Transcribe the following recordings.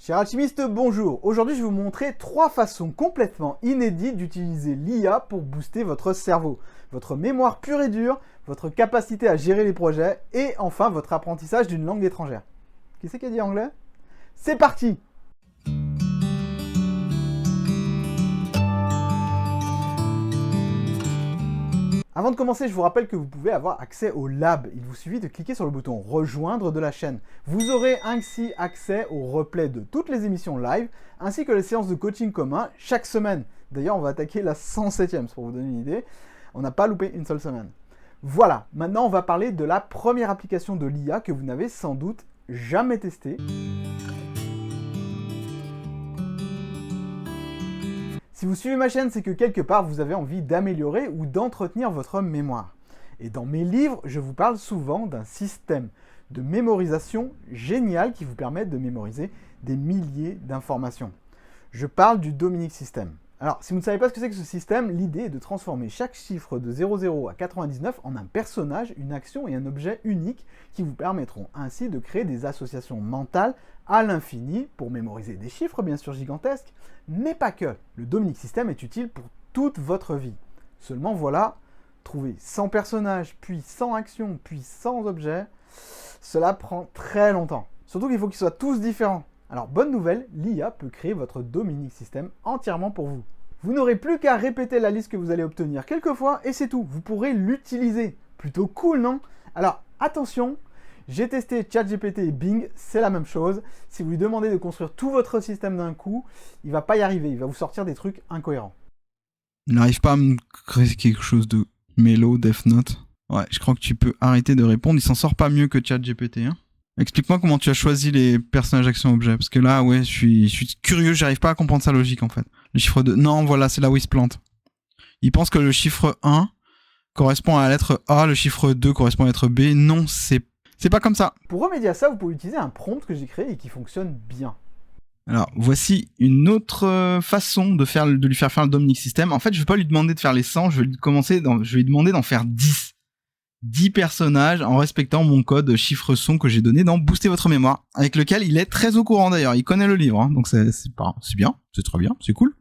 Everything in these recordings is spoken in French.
Chers alchimistes, bonjour. Aujourd'hui, je vais vous montrer 3 façons complètement inédites d'utiliser l'IA pour booster votre cerveau, votre mémoire pure et dure, votre capacité à gérer les projets et enfin votre apprentissage d'une langue étrangère. Qui c'est qui a dit anglais? C'est parti! Avant de commencer, je vous rappelle que vous pouvez avoir accès au lab. Il vous suffit de cliquer sur le bouton rejoindre de la chaîne. Vous aurez ainsi accès au replay de toutes les émissions live, ainsi que les séances de coaching commun chaque semaine. D'ailleurs, on va attaquer la 107e, pour vous donner une idée. On n'a pas loupé une seule semaine. Voilà, maintenant on va parler de la première application de l'IA que vous n'avez sans doute jamais testée. Si vous suivez ma chaîne, c'est que quelque part vous avez envie d'améliorer ou d'entretenir votre mémoire. Et dans mes livres, je vous parle souvent d'un système de mémorisation génial qui vous permet de mémoriser des milliers d'informations. Je parle du Dominique System. Alors, si vous ne savez pas ce que c'est que ce système, l'idée est de transformer chaque chiffre de 00 à 99 en un personnage, une action et un objet unique qui vous permettront ainsi de créer des associations mentales à l'infini pour mémoriser des chiffres bien sûr gigantesques, mais pas que. Le Dominique System est utile pour toute votre vie. Seulement voilà, trouver 100 personnages, puis 100 actions, puis 100 objets, cela prend très longtemps. Surtout qu'il faut qu'ils soient tous différents. Alors bonne nouvelle, l'IA peut créer votre Dominique System entièrement pour vous. Vous n'aurez plus qu'à répéter la liste que vous allez obtenir quelques fois et c'est tout, vous pourrez l'utiliser. Plutôt cool, non? Alors attention, j'ai testé ChatGPT et Bing, c'est la même chose. Si vous lui demandez de construire tout votre système d'un coup, il va pas y arriver, il va vous sortir des trucs incohérents. Il n'arrive pas à me créer quelque chose de mélo, Death Note. Ouais, je crois que tu peux arrêter de répondre, il s'en sort pas mieux que ChatGPT, hein. Explique-moi comment tu as choisi les personnages action objet, parce que là, ouais, je suis curieux, j'arrive pas à comprendre sa logique en fait. Le chiffre 2, non, voilà, c'est là où il se plante. Il pense que le chiffre 1 correspond à la lettre A, le chiffre 2 correspond à la lettre B. Non, c'est pas comme ça. Pour remédier à ça, vous pouvez utiliser un prompt que j'ai créé et qui fonctionne bien. Alors, voici une autre façon de lui faire faire le Dominique System. En fait, je vais pas lui demander de faire les 100, je vais lui demander d'en faire 10. 10 personnages en respectant mon code chiffre son que j'ai donné dans Booster votre mémoire, avec lequel il est très au courant d'ailleurs, il connaît le livre, hein, donc c'est bien, c'est très bien, c'est cool.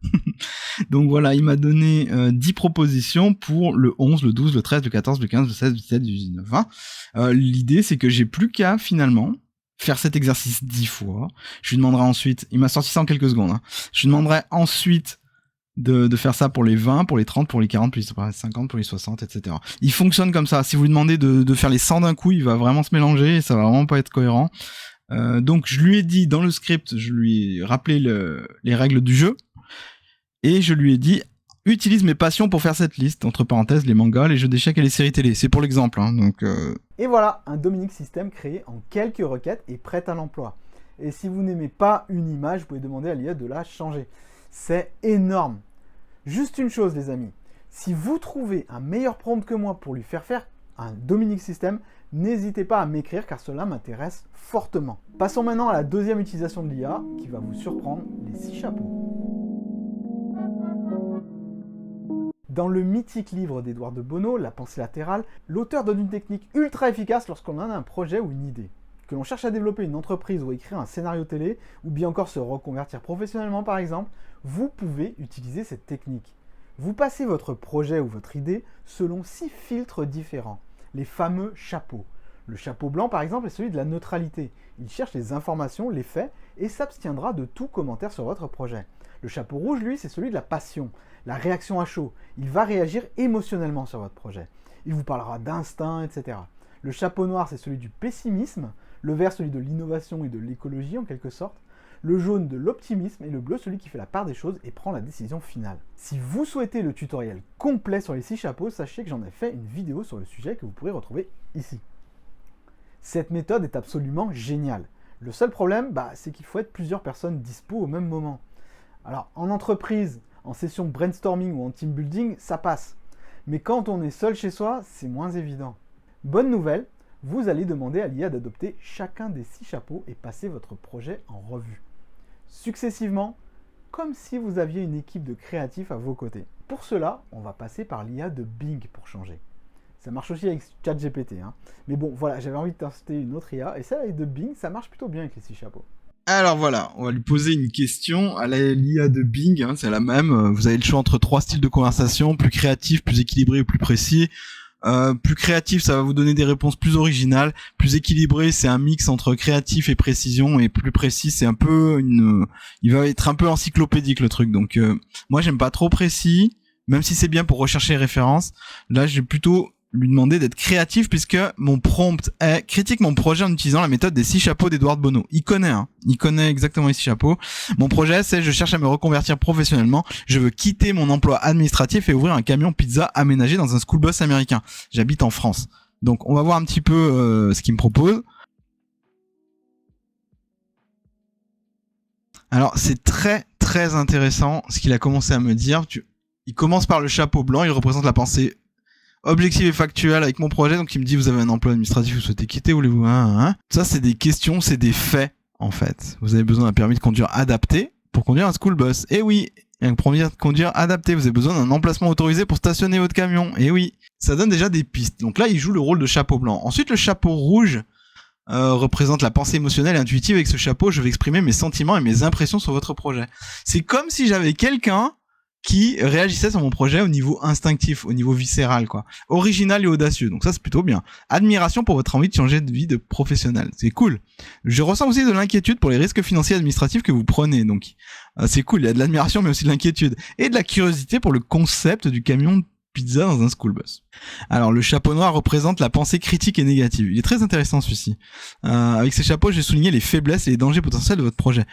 Donc voilà, il m'a donné 10 propositions pour le 11, le 12, le 13, le 14, le 15, le 16, le 17, le 18, le 20. L'idée c'est que j'ai plus qu'à finalement faire cet exercice 10 fois. Je lui demanderai ensuite, il m'a sorti ça en quelques secondes, hein. Je lui demanderai ensuite de faire ça pour les 20, pour les 30, pour les 40, pour les 50, pour les 60, etc. Il fonctionne comme ça. Si vous lui demandez de faire les 100 d'un coup, il va vraiment se mélanger et ça va vraiment pas être cohérent. Donc je lui ai dit dans le script, je lui ai rappelé les règles du jeu et je lui ai dit utilise mes passions pour faire cette liste, entre parenthèses les mangas, les jeux d'échecs et les séries télé. C'est pour l'exemple, hein, donc Et voilà, un Dominique System créé en quelques requêtes et prêt à l'emploi. Et si vous n'aimez pas une image, vous pouvez demander à l'IA de la changer. C'est énorme. Juste une chose les amis, si vous trouvez un meilleur prompt que moi pour lui faire faire un Dominique System, n'hésitez pas à m'écrire car cela m'intéresse fortement. Passons maintenant à la deuxième utilisation de l'IA qui va vous surprendre, les 6 chapeaux. Dans le mythique livre d'Edouard de Bono, La pensée latérale, l'auteur donne une technique ultra efficace lorsqu'on a un projet ou une idée. Que l'on cherche à développer une entreprise ou écrire un scénario télé, ou bien encore se reconvertir professionnellement par exemple, vous pouvez utiliser cette technique. Vous passez votre projet ou votre idée selon 6 filtres différents, les fameux chapeaux. Le chapeau blanc par exemple est celui de la neutralité. Il cherche les informations, les faits, et s'abstiendra de tout commentaire sur votre projet. Le chapeau rouge, lui, c'est celui de la passion, la réaction à chaud. Il va réagir émotionnellement sur votre projet. Il vous parlera d'instinct, etc. Le chapeau noir, c'est celui du pessimisme, le vert, celui de l'innovation et de l'écologie en quelque sorte, le jaune de l'optimisme et le bleu, celui qui fait la part des choses et prend la décision finale. Si vous souhaitez le tutoriel complet sur les 6 chapeaux, sachez que j'en ai fait une vidéo sur le sujet que vous pourrez retrouver ici. Cette méthode est absolument géniale. Le seul problème, c'est qu'il faut être plusieurs personnes dispo au même moment. Alors, en entreprise, en session brainstorming ou en team building, ça passe. Mais quand on est seul chez soi, c'est moins évident. Bonne nouvelle, vous allez demander à l'IA d'adopter chacun des 6 chapeaux et passer votre projet en revue. Successivement, comme si vous aviez une équipe de créatifs à vos côtés. Pour cela, on va passer par l'IA de Bing pour changer. Ça marche aussi avec ChatGPT, hein. Mais bon, voilà, j'avais envie de tester une autre IA, et celle de Bing, ça marche plutôt bien avec les 6 chapeaux. Alors voilà, on va lui poser une question à l'IA de Bing, hein, c'est la même. Vous avez le choix entre 3 styles de conversation, plus créatif, plus équilibré ou plus précis. Plus créatif, ça va vous donner des réponses plus originales. Plus équilibré, c'est un mix entre créatif et précision. Et plus précis, c'est un peu il va être un peu encyclopédique le truc. Donc moi, j'aime pas trop précis, même si c'est bien pour rechercher les références. Là, je vais plutôt lui demander d'être créatif puisque mon prompt est critique mon projet en utilisant la méthode des 6 chapeaux d'Edouard Bono. Il connaît exactement les 6 chapeaux. Mon projet, c'est je cherche à me reconvertir professionnellement. Je veux quitter mon emploi administratif et ouvrir un camion pizza aménagé dans un school bus américain. J'habite en France. Donc on va voir un petit peu ce qu'il me propose. Alors c'est très très intéressant ce qu'il a commencé à me dire. Il commence par le chapeau blanc, il représente la pensée objectif et factuel avec mon projet. Donc il me dit vous avez un emploi administratif, vous souhaitez quitter, voulez-vous Ça c'est des questions, c'est des faits en fait. Vous avez besoin d'un permis de conduire adapté pour conduire un school bus. Et oui, un permis de conduire adapté. Vous avez besoin d'un emplacement autorisé pour stationner votre camion. Et oui, ça donne déjà des pistes. Donc là il joue le rôle de chapeau blanc. Ensuite le chapeau rouge représente la pensée émotionnelle et intuitive. Avec ce chapeau je vais exprimer mes sentiments et mes impressions sur votre projet. C'est comme si j'avais quelqu'un qui réagissait sur mon projet au niveau instinctif, au niveau viscéral, quoi. Original et audacieux. Donc ça, c'est plutôt bien. Admiration pour votre envie de changer de vie de professionnel. C'est cool. Je ressens aussi de l'inquiétude pour les risques financiers et administratifs que vous prenez. Donc, c'est cool. Il y a de l'admiration, mais aussi de l'inquiétude. Et de la curiosité pour le concept du camion de pizza dans un school bus. Alors, le chapeau noir représente la pensée critique et négative. Il est très intéressant, celui-ci. Avec ces chapeaux, j'ai souligné les faiblesses et les dangers potentiels de votre projet.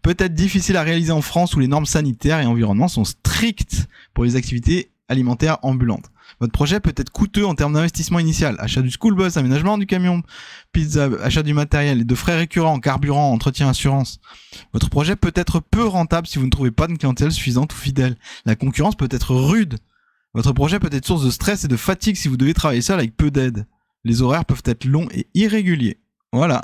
Peut-être difficile à réaliser en France où les normes sanitaires et environnement sont strictes pour les activités alimentaires ambulantes. Votre projet peut être coûteux en termes d'investissement initial, achat du school bus, aménagement du camion pizza, achat du matériel et de frais récurrents, carburant, entretien, assurance. Votre projet peut être peu rentable si vous ne trouvez pas de clientèle suffisante ou fidèle. La concurrence peut être rude. Votre projet peut être source de stress et de fatigue si vous devez travailler seul avec peu d'aide. Les horaires peuvent être longs et irréguliers. Voilà.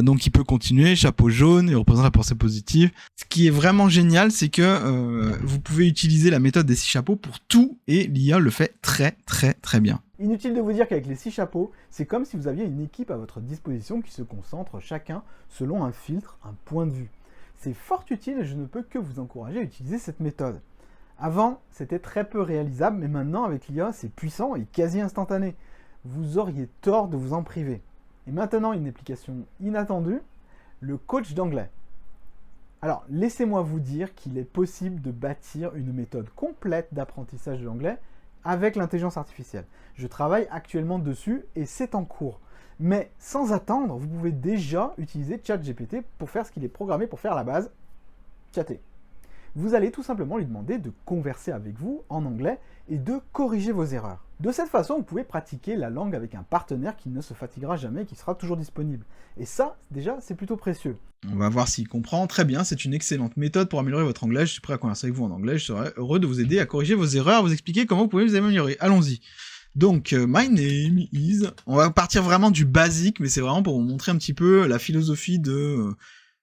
Donc il peut continuer, chapeau jaune, il représente la pensée positive. Ce qui est vraiment génial, c'est que vous pouvez utiliser la méthode des 6 chapeaux pour tout et l'IA le fait très très très bien. Inutile de vous dire qu'avec les 6 chapeaux, c'est comme si vous aviez une équipe à votre disposition qui se concentre chacun selon un filtre, un point de vue. C'est fort utile et je ne peux que vous encourager à utiliser cette méthode. Avant, c'était très peu réalisable, mais maintenant avec l'IA, c'est puissant et quasi instantané. Vous auriez tort de vous en priver. Et maintenant, une application inattendue, le coach d'anglais. Alors, laissez-moi vous dire qu'il est possible de bâtir une méthode complète d'apprentissage de l'anglais avec l'intelligence artificielle. Je travaille actuellement dessus et c'est en cours. Mais sans attendre, vous pouvez déjà utiliser ChatGPT pour faire ce qu'il est programmé pour faire à la base, chatter. Vous allez tout simplement lui demander de converser avec vous en anglais et de corriger vos erreurs. De cette façon, vous pouvez pratiquer la langue avec un partenaire qui ne se fatiguera jamais et qui sera toujours disponible. Et ça, déjà, c'est plutôt précieux. On va voir s'il comprend. Très bien, c'est une excellente méthode pour améliorer votre anglais. Je suis prêt à converser avec vous en anglais. Je serai heureux de vous aider à corriger vos erreurs, à vous expliquer comment vous pouvez vous améliorer. Allons-y. Donc, my name is... On va partir vraiment du basique, mais c'est vraiment pour vous montrer un petit peu la philosophie de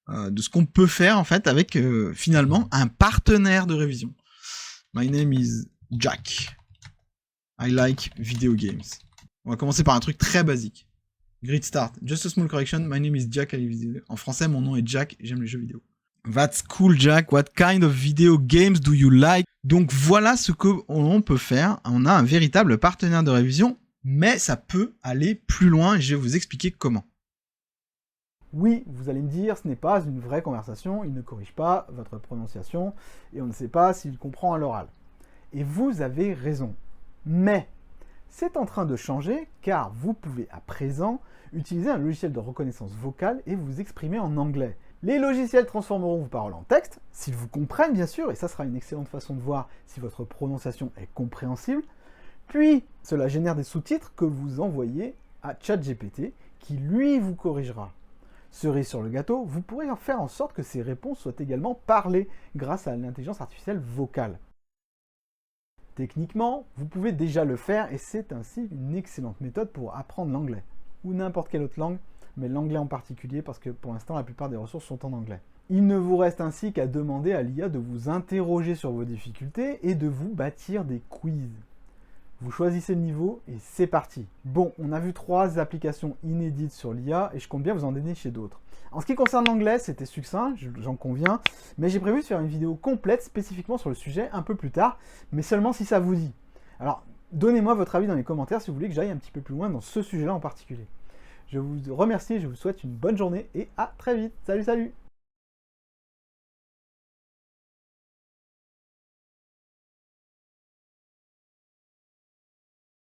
ce qu'on peut faire, en fait, avec, finalement, un partenaire de révision. My name is Jack. I like video games. On va commencer par un truc très basique. Great start. Just a small correction. My name is Jack. En français, mon nom est Jack. J'aime les jeux vidéo. That's cool, Jack. What kind of video games do you like? Donc voilà ce qu'on peut faire. On a un véritable partenaire de révision, mais ça peut aller plus loin et je vais vous expliquer comment. Oui, vous allez me dire, ce n'est pas une vraie conversation, il ne corrige pas votre prononciation et on ne sait pas s'il comprend à l'oral. Et vous avez raison. Mais c'est en train de changer car vous pouvez à présent utiliser un logiciel de reconnaissance vocale et vous exprimer en anglais. Les logiciels transformeront vos paroles en texte, s'ils vous comprennent bien sûr, et ça sera une excellente façon de voir si votre prononciation est compréhensible. Puis, cela génère des sous-titres que vous envoyez à ChatGPT qui lui vous corrigera. Cerise sur le gâteau, vous pourrez faire en sorte que ces réponses soient également parlées grâce à l'intelligence artificielle vocale. Techniquement, vous pouvez déjà le faire et c'est ainsi une excellente méthode pour apprendre l'anglais, ou n'importe quelle autre langue, mais l'anglais en particulier parce que pour l'instant la plupart des ressources sont en anglais. Il ne vous reste ainsi qu'à demander à l'IA de vous interroger sur vos difficultés et de vous bâtir des quiz. Vous choisissez le niveau et c'est parti. Bon, on a vu 3 applications inédites sur l'IA et je compte bien vous en donner chez d'autres. En ce qui concerne l'anglais, c'était succinct, j'en conviens, mais j'ai prévu de faire une vidéo complète spécifiquement sur le sujet un peu plus tard, mais seulement si ça vous dit. Alors, donnez-moi votre avis dans les commentaires si vous voulez que j'aille un petit peu plus loin dans ce sujet-là en particulier. Je vous remercie, je vous souhaite une bonne journée et à très vite. Salut, salut!